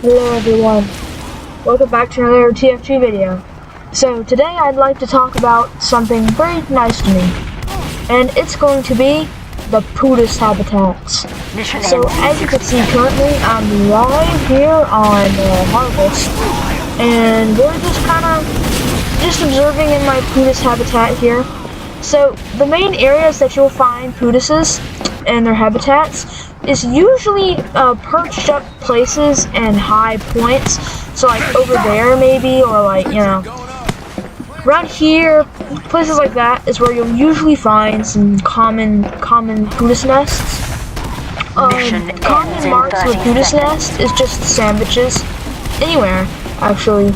Hello everyone, welcome back to another TF2 video. So today I'd like to talk about something very nice to me, and it's going to be the Pootis habitats. So as you can see currently, I'm live here on Harvest, and we're just observing in my Pootis habitat here. So the main areas that you'll find Pootises and their habitats is usually perched up places and high points. So like over there maybe, or like, you know, around here, places like that is where you'll usually find some common Pootis nests. Common marks of a Pootis nest is just sandwiches. Anywhere, actually.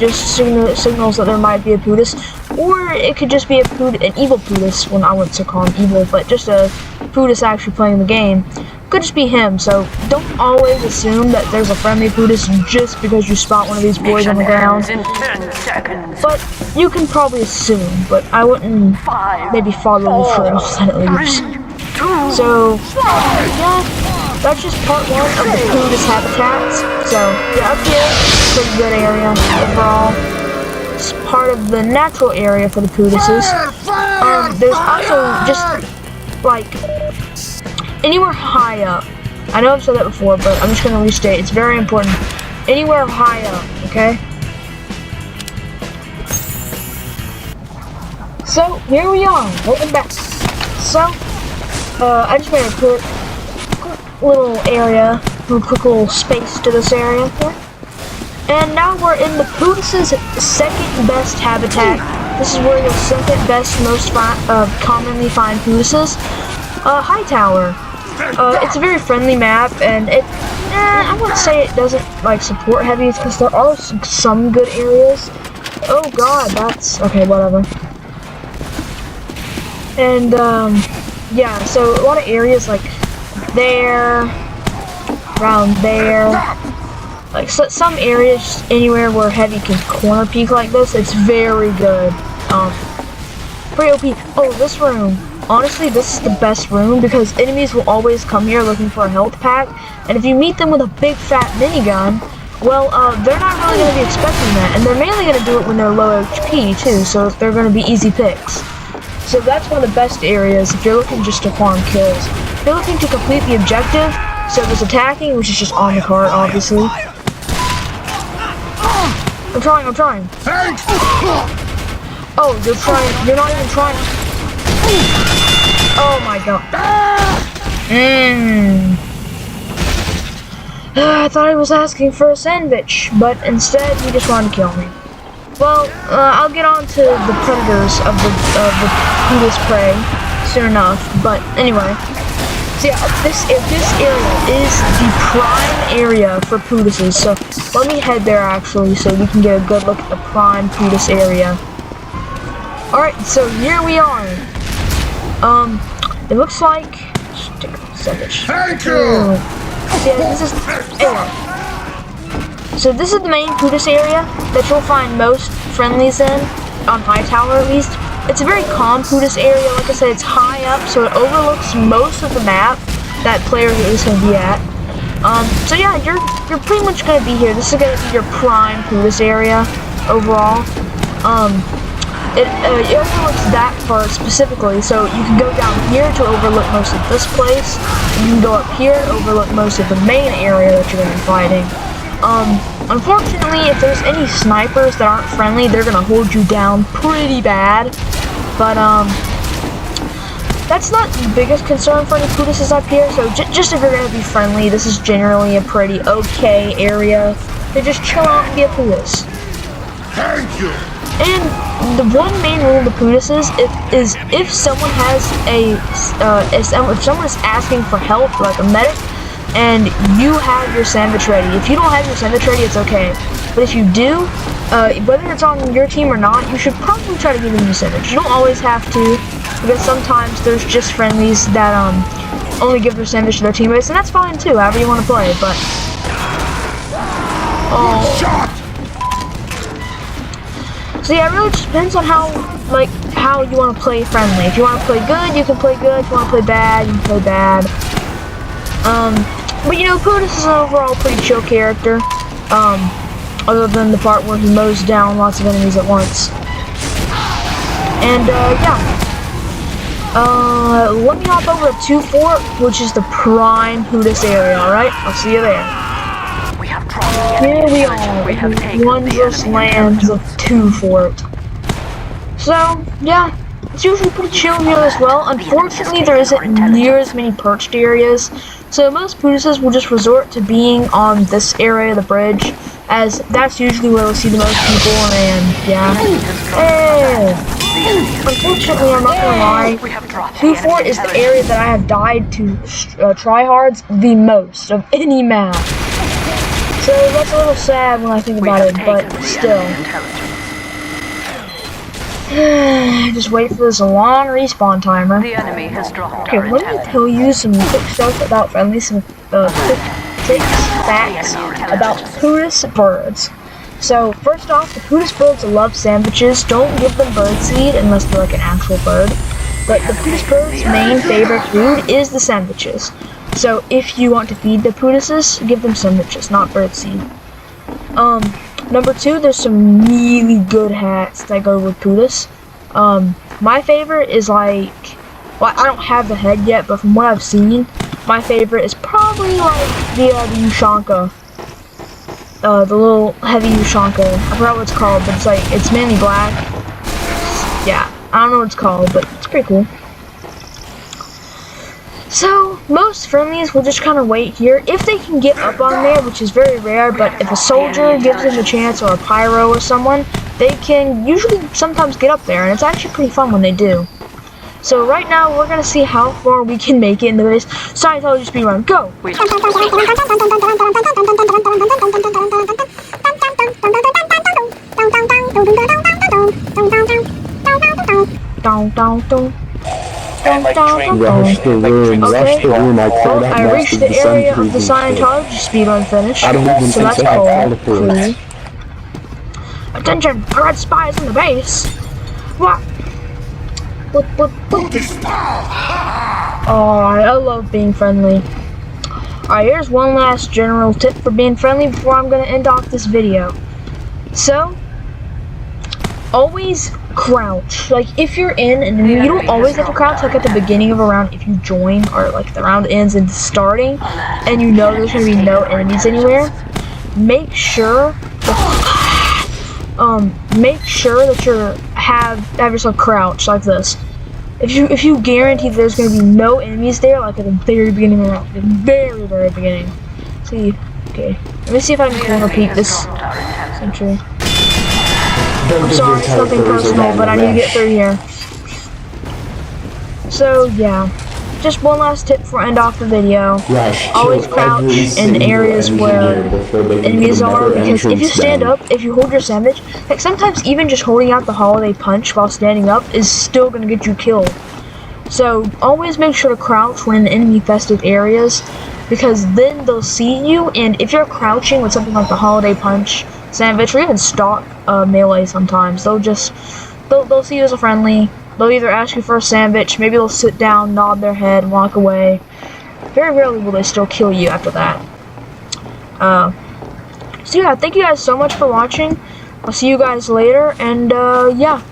Just signals that there might be a Pootis. Or it could just be an evil Pootis. Well, I wouldn't say call him evil, but just a Pootis actually playing the game. Could just be him, so don't always assume that there's a friendly Pootis just because you spot one of these boys on the ground. But you can probably assume, but I wouldn't maybe follow the truth that it leaves. So, yeah, that's just part one of the Pootis habitats. So, yeah, up here, pretty good area overall. It's part of the natural area for the Pootises. There's also just, like, anywhere high up. I know I've said that before, but I'm just going to restate. It's very important. Anywhere high up, okay? So, here we are. Welcome back. So, I just made a quick little area, a quick little space to this area here. And now we're in the Pootis' second best habitat. This is where the second best, most commonly find Pootises. Hightower. It's a very friendly map, and I wouldn't say it doesn't like support heavies because there are some good areas. Oh god, that's okay. Whatever. And yeah, so a lot of areas like there, around there. Like some areas, just anywhere where heavy can corner peek like this, it's very good. Pretty OP. Oh, this room. Honestly, this is the best room because enemies will always come here looking for a health pack, and if you meet them with a big fat minigun, well, they're not really going to be expecting that, and they're mainly going to do it when they're low HP too, so they're going to be easy picks. So that's one of the best areas if you're looking just to farm kills. If you're looking to complete the objective, so there's attacking, which is just on the cart, obviously. I'm trying. Oh, you're not even trying. Oh my god. I thought he was asking for a sandwich, but instead he just wanted to kill me. Well, I'll get on to the predators of the Pootis prey soon enough, but anyway. So yeah, this area is the prime area for Pootises, so let me head there actually so we can get a good look at the prime Pootis area. Alright, so here we are. It looks like... Take a sandwich. Thank you! So yeah, this is... Anyway. So this is the main Pootis area that you'll find most friendlies in, on Hightower at least. It's a very calm Pootis area. Like I said, it's high up, so it overlooks most of the map that player is going to be at. So yeah, you're pretty much going to be here. This is going to be your prime Pootis area overall. It overlooks that part specifically, so you can go down here to overlook most of this place. You can go up here to overlook most of the main area that you're going to be fighting. Unfortunately, if there's any snipers that aren't friendly, they're going to hold you down pretty bad. But, that's not the biggest concern for any Pootises up here, so just if you're going to be friendly, this is generally a pretty okay area to just chill out and be a Pootis. Thank you! And the one main rule of the Pootises is if someone has if someone is asking for help, like a medic, and you have your sandwich ready. If you don't have your sandwich ready, it's okay. But if you do, whether it's on your team or not, you should probably try to give them your sandwich. You don't always have to, because sometimes there's just friendlies that only give their sandwich to their teammates, and that's fine too, however you want to play, but... Oh. So yeah, it really just depends on how you want to play friendly. If you want to play good, you can play good. If you want to play bad, you can play bad. But you know, Pootis is an overall pretty chill character. Other than the part where he mows down lots of enemies at once. And yeah. Let me hop over to 2 Fort, which is the prime Pootis area, alright? I'll see you there. Here we are, in the wondrous lands of 2 Fort. So, yeah, it's usually pretty chill here as well. Unfortunately, there isn't near as many perched areas, so most Pootises will just resort to being on this area of the bridge, as that's usually where we'll see the most people, and yeah. Hey! Unfortunately, I'm not gonna lie, 2 Fort is the area that I have died to tryhards the most of any map. So that's a little sad when I think about it, but still. Just wait for this long respawn timer. The enemy has dropped. Okay, let me tell you some quick stuff about friendly, some quick facts about Pootis birds. So, first off, the Pootis birds love sandwiches. Don't give them birdseed unless they're like an actual bird. But the Pootis bird's main favorite food is the sandwiches. So, if you want to feed the Pootises, give them sandwiches, not birdseed. Number 2, there's some really good hats that go with Pootis. My favorite is like, well, I don't have the head yet, but from what I've seen, my favorite is probably like the Ushanka. The little heavy Ushanka. I forgot what it's called, but it's like, it's mainly black. Yeah, I don't know what it's called, but it's pretty cool. So, most friendlies will just kind of wait here. If they can get up on there, which is very rare, but if a soldier gives them a chance, or a pyro or someone, they can usually sometimes get up there, and it's actually pretty fun when they do. So right now, we're going to see how far we can make it in the race. Scientology speedrun, go! Rush the room, rush the room, I cleared out I most reached of the the area sun of the cruising Scientology speedrun finish, I don't even so think that's they have cool. teleports. Attention, red spies in the base! What? Pootis power! Oh, I love being friendly. Alright, here's one last general tip for being friendly before I'm going to end off this video. So, always crouch. Like, if you're in, and you don't always have to crouch, like at the beginning of a round, if you join, or like the round ends and starting, and you know there's going to be no enemies anywhere, make sure that you have yourself crouched like this. If you guarantee there's going to be no enemies there, like at the very beginning of the round, the very beginning. See, okay, let me see if I can repeat this century. I'm sorry, it's nothing personal, but I need to get through here. So yeah, just one last tip before I end off the video. Always crouch in areas where enemies are, because if you stand up, if you hold your sandwich, like sometimes even just holding out the holiday punch while standing up is still going to get you killed. So always make sure to crouch when in enemy infested areas, because then they'll see you, and if you're crouching with something like the holiday punch, sandwich, or even stock melee sometimes, they'll see you as a friendly. They'll either ask you for a sandwich, maybe they'll sit down, nod their head, and walk away. Very rarely will they still kill you after that. So yeah, thank you guys so much for watching. I'll see you guys later, and yeah.